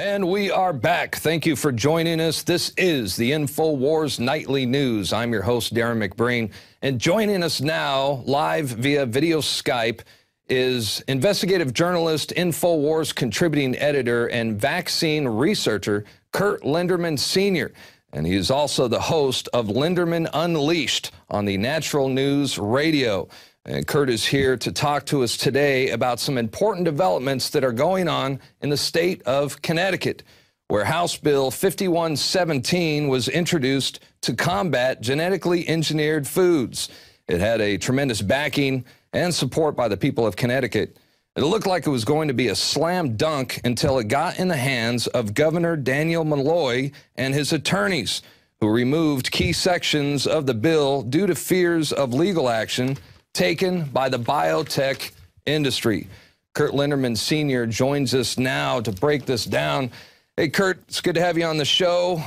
And we are back. Thank you for joining us. This is the InfoWars Nightly News. I'm your host, Darren McBreen. And joining us now, live via video Skype, is investigative journalist, InfoWars contributing editor, and vaccine researcher, Curt Linderman Sr. And he is also the host of Linderman Unleashed on the Natural News Radio. And Curt is here to talk to us today about some important developments that are going on in the state of Connecticut, where House Bill 5117 was introduced to combat genetically engineered foods. It had a tremendous backing and support by the people of Connecticut. It looked like it was going to be a slam dunk until it got in the hands of Governor Daniel Malloy and his attorneys, who removed key sections of the bill due to fears of legal action taken by the biotech industry. Curt Linderman Sr. joins us now to break this down. Hey, Curt, it's good to have you on the show.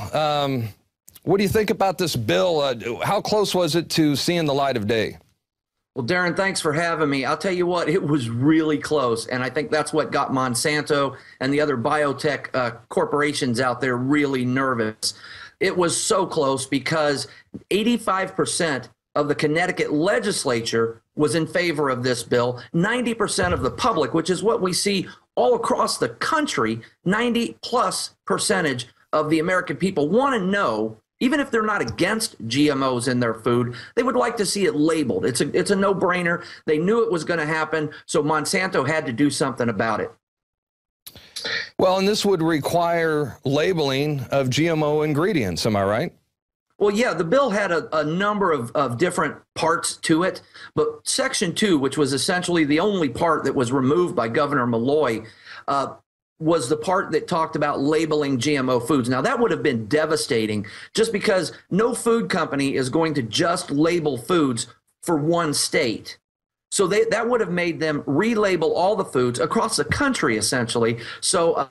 What do you think about this bill? How close was it to seeing the light of day? Well, Darren, thanks for having me. I'll tell you what, it was really close, and I think that's what got Monsanto and the other biotech corporations out there really nervous. It was so close because 85% of the Connecticut legislature was in favor of this bill. 90% of the public, which is what we see all across the country, 90+% of the American people want to know, even if they're not against GMOs in their food, they would like to see it labeled. It's a no-brainer. They knew it was going to happen, so Monsanto had to do something about it. Well, and this would require labeling of GMO ingredients, am I right? Well, yeah, the bill had a number of different parts to it, but Section 2, which was essentially the only part that was removed by Governor Malloy, was the part that talked about labeling GMO foods. Now, that would have been devastating just because no food company is going to just label foods for one state. So that would have made them relabel all the foods across the country, essentially. So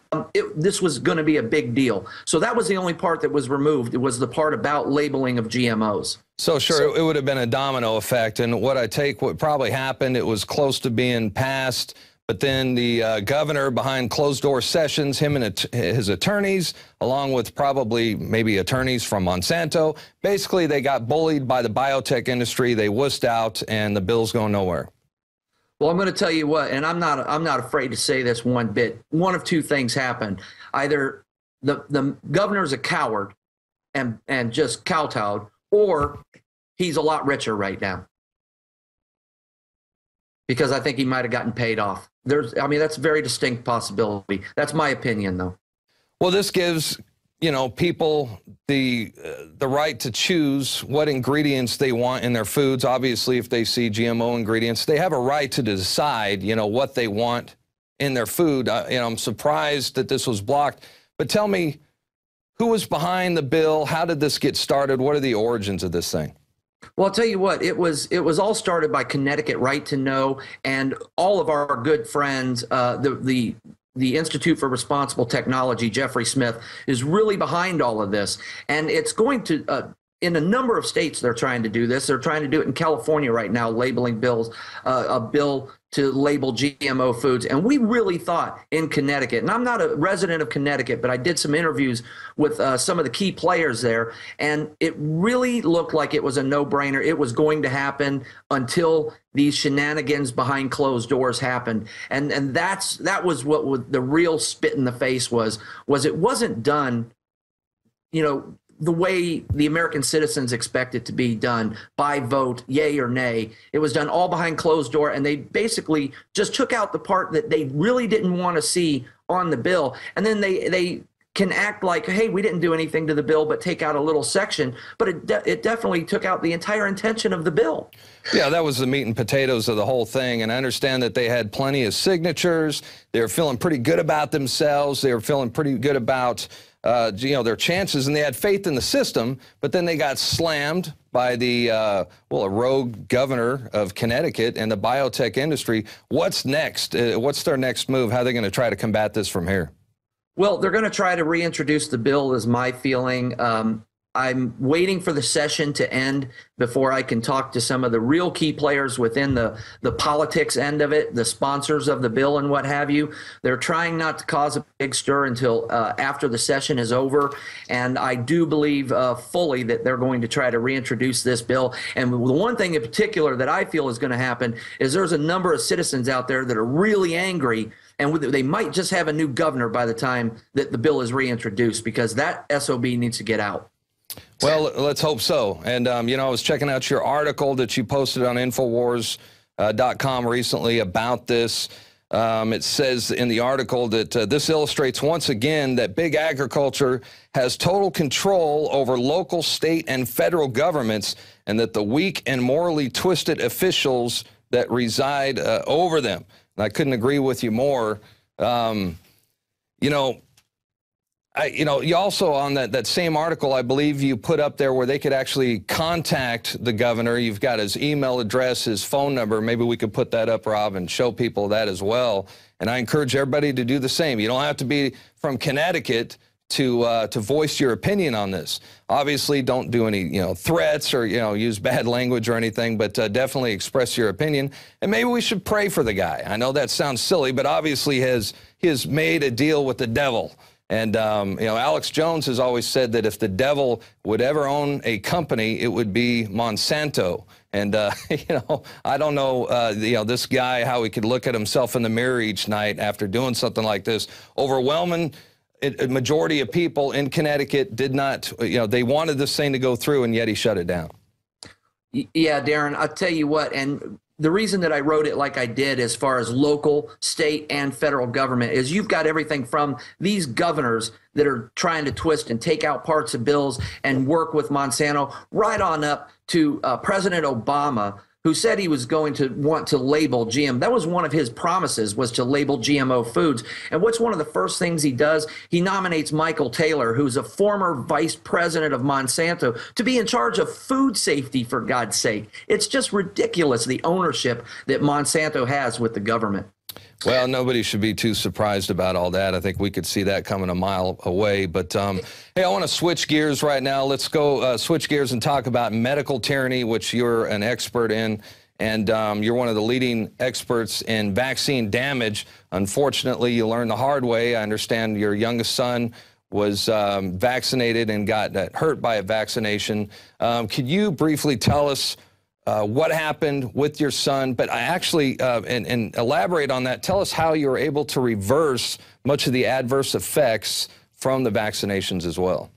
this was going to be a big deal. So that was the only part that was removed. It was the part about labeling of GMOs. So sure, it would have been a domino effect. And what probably happened, it was close to being passed. But then the governor, behind closed-door sessions, him and his attorneys, along with probably maybe attorneys from Monsanto, basically they got bullied by the biotech industry. They wussed out, and the bill's going nowhere. Well, I'm going to tell you what, and I'm not afraid to say this one bit. One of two things happened: either the governor's a coward and just kowtowed, or he's a lot richer right now, because I think he might have gotten paid off. That's a very distinct possibility. That's my opinion, though. Well, this gives, people the right to choose what ingredients they want in their foods. Obviously, if they see GMO ingredients, they have a right to decide, what they want in their food. I'm surprised that this was blocked. But tell me, who was behind the bill? How did this get started? What are the origins of this thing? Well, I'll tell you what, it was all started by Connecticut Right to Know, and all of our good friends, the Institute for Responsible Technology, Jeffrey Smith, is really behind all of this. And it's going to, in a number of states, they're trying to do this. They're trying to do it in California right now, labeling bills, a bill to label GMO foods. And we really thought in Connecticut, and I'm not a resident of Connecticut, but I did some interviews with some of the key players there, and it really looked like it was a no-brainer. It was going to happen until these shenanigans behind closed doors happened. And that was what the real spit in the face was it wasn't done, the way the American citizens expect it to be done, by vote, yay or nay. It was done all behind closed door, and they basically just took out the part that they really didn't want to see on the bill. And then they can act like, hey, we didn't do anything to the bill, but take out a little section. But it definitely took out the entire intention of the bill. Yeah, that was the meat and potatoes of the whole thing. And I understand that they had plenty of signatures. They were feeling pretty good about themselves. They were feeling pretty good about their chances, and they had faith in the system, but then they got slammed by the, a rogue governor of Connecticut and the biotech industry. What's next? What's their next move? How are they going to try to combat this from here? Well, they're going to try to reintroduce the bill, is my feeling. I'm waiting for the session to end before I can talk to some of the real key players within the politics end of it, the sponsors of the bill and what have you. They're trying not to cause a big stir until after the session is over. And I do believe fully that they're going to try to reintroduce this bill. And the one thing in particular that I feel is going to happen is there's a number of citizens out there that are really angry, and they might just have a new governor by the time that the bill is reintroduced, because that SOB needs to get out. Well, let's hope so. And, you know, I was checking out your article that you posted on Infowars.com recently about this. It says in the article that this illustrates once again that big agriculture has total control over local, state, and federal governments, and that the weak and morally twisted officials that reside over them. And I couldn't agree with you more. You know, you also on that same article, I believe you put up there where they could actually contact the governor. You've got his email address, his phone number. Maybe we could put that up, Rob, and show people that as well. And I encourage everybody to do the same. You don't have to be from Connecticut to voice your opinion on this. Obviously, don't do any threats or use bad language or anything, but definitely express your opinion. And maybe we should pray for the guy. I know that sounds silly, but obviously he has made a deal with the devil. And, Alex Jones has always said that if the devil would ever own a company, it would be Monsanto. And, I don't know, this guy, how he could look at himself in the mirror each night after doing something like this. Overwhelming a majority of people in Connecticut did not, they wanted this thing to go through, and yet he shut it down. Yeah, Darren, I'll tell you what, and the reason that I wrote it like I did as far as local, state, and federal government is you've got everything from these governors that are trying to twist and take out parts of bills and work with Monsanto, right on up to President Obama, who said he was going to want to label GM. That was one of his promises, was to label GMO foods. And what's one of the first things he does? He nominates Michael Taylor, who's a former vice president of Monsanto, to be in charge of food safety, for God's sake. It's just ridiculous, the ownership that Monsanto has with the government. Well, nobody should be too surprised about all that. I think we could see that coming a mile away. But, hey, I want to switch gears right now. Let's go switch gears and talk about medical tyranny, which you're an expert in. And you're one of the leading experts in vaccine damage. Unfortunately, you learned the hard way. I understand your youngest son was vaccinated and got hurt by a vaccination. Could you briefly tell us what happened with your son, but I actually, and elaborate on that, tell us how you were able to reverse much of the adverse effects from the vaccinations as well.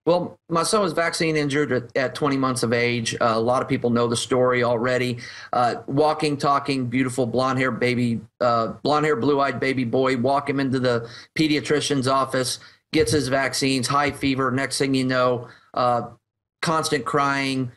Well, my son was vaccine injured at 20 months of age. A lot of people know the story already. Walking, talking, beautiful blonde hair, blue-eyed baby boy, walk him into the pediatrician's office, gets his vaccines, high fever. Next thing you know, constant crying,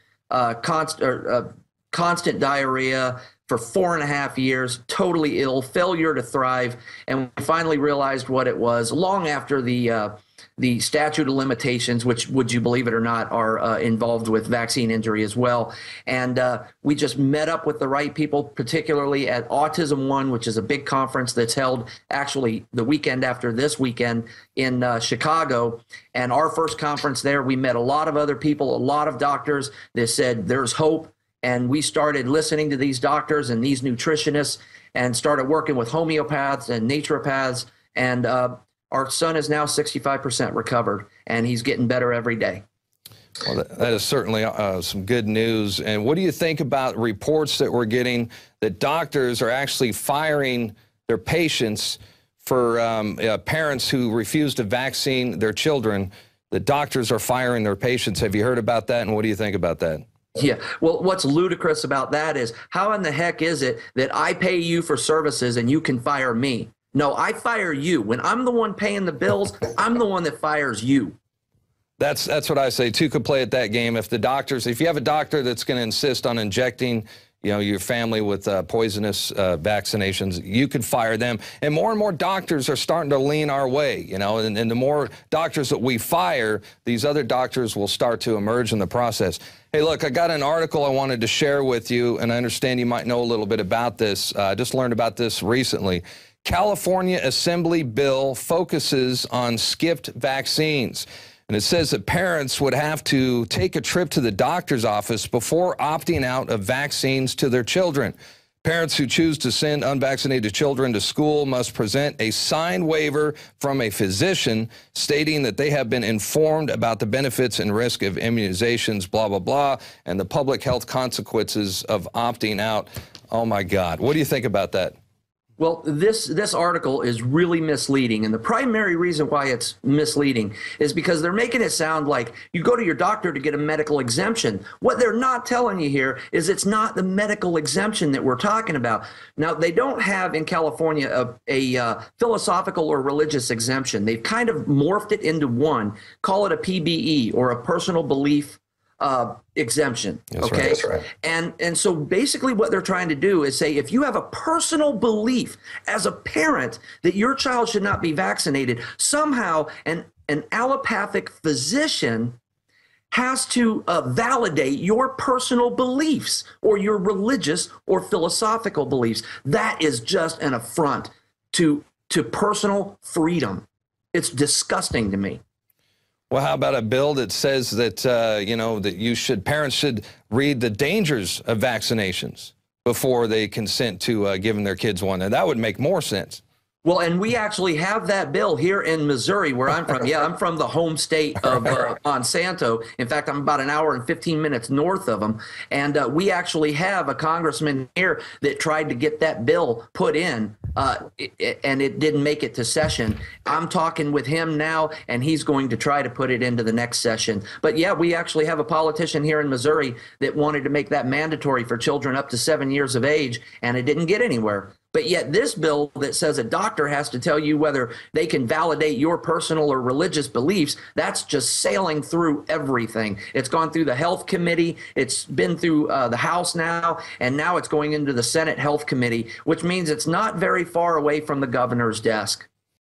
constant diarrhea for 4.5 years, totally ill, failure to thrive. And we finally realized what it was long after the statute of limitations, which, would you believe it or not, are involved with vaccine injury as well. And we just met up with the right people, particularly at Autism One, which is a big conference that's held actually the weekend after this weekend in Chicago. And our first conference there, we met a lot of other people, a lot of doctors that said there's hope. And we started listening to these doctors and these nutritionists and started working with homeopaths and naturopaths. And our son is now 65% recovered, and he's getting better every day. Well, that is certainly some good news. And what do you think about reports that we're getting that doctors are actually firing their patients for parents who refuse to vaccine their children? The doctors are firing their patients. Have you heard about that, and what do you think about that? Yeah. Well, what's ludicrous about that is, how in the heck is it that I pay you for services and you can fire me? No, I fire you. When I'm the one paying the bills, I'm the one that fires you. That's what I say. Two could play at that game. If you have a doctor that's going to insist on injecting, your family with poisonous vaccinations, you could fire them. And more doctors are starting to lean our way, and the more doctors that we fire, these other doctors will start to emerge in the process. Hey, look, I got an article I wanted to share with you, and I understand you might know a little bit about this. I just learned about this recently. California Assembly bill focuses on skipped vaccines. And it says that parents would have to take a trip to the doctor's office before opting out of vaccines to their children. Parents who choose to send unvaccinated children to school must present a signed waiver from a physician stating that they have been informed about the benefits and risk of immunizations, blah, blah, blah, and the public health consequences of opting out. Oh, my God. What do you think about that? Well, this article is really misleading, and the primary reason why it's misleading is because they're making it sound like you go to your doctor to get a medical exemption. What they're not telling you here is it's not the medical exemption that we're talking about. Now, they don't have in California a philosophical or religious exemption. They've kind of morphed it into one. Call it a PBE, or a personal belief exemption. That's okay. Right, that's right. And so basically what they're trying to do is say, if you have a personal belief as a parent that your child should not be vaccinated, somehow an allopathic physician has to validate your personal beliefs or your religious or philosophical beliefs. That is just an affront to personal freedom. It's disgusting to me. Well, how about a bill that says that, that parents should read the dangers of vaccinations before they consent to giving their kids one? And that would make more sense. Well, and we actually have that bill here in Missouri, where I'm from. Yeah, I'm from the home state of Monsanto. In fact, I'm about an hour and 15 minutes north of them. And we actually have a congressman here that tried to get that bill put in, and it didn't make it to session. I'm talking with him now, and he's going to try to put it into the next session. But yeah, we actually have a politician here in Missouri that wanted to make that mandatory for children up to 7 years of age, and it didn't get anywhere. But yet this bill that says a doctor has to tell you whether they can validate your personal or religious beliefs, that's just sailing through everything. It's gone through the Health Committee, it's been through the House now, and now it's going into the Senate Health Committee, which means it's not very far away from the governor's desk.